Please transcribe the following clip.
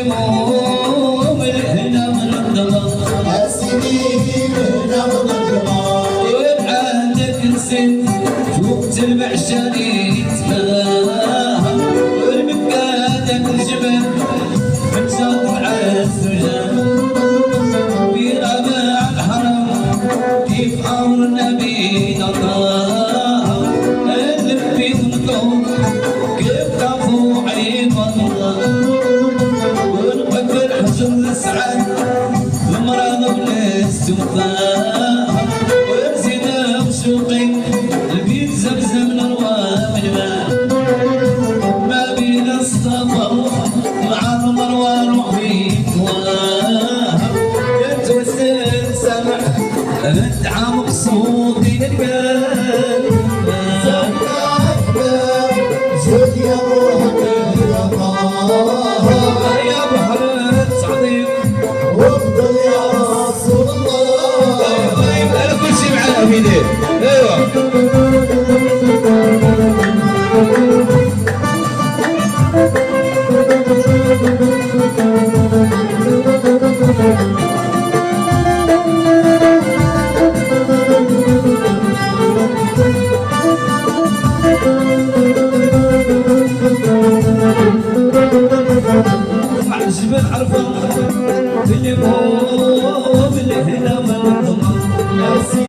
بالموم الهنا من الضباب أسيدي مهنا من الضباب وبعهدك نسيت وقت المعشري تفاهم والمكادك الجبل من شاطئ السجان برباع الحرم كيف أمر النبي نطاها لبيت نقوم كيف كفو عيب الله السعد المرض بالاستوفاء ويزيد بشوقي البيت زمزم نروى من الماء ما بين الصفا مع المروان وفيك واه يتوسل سمع ادعى مقصودي القلب زود يا محمد يا بحر وافضل يا رسول الله. طيب كل شيء معنا في ايديه. ايوه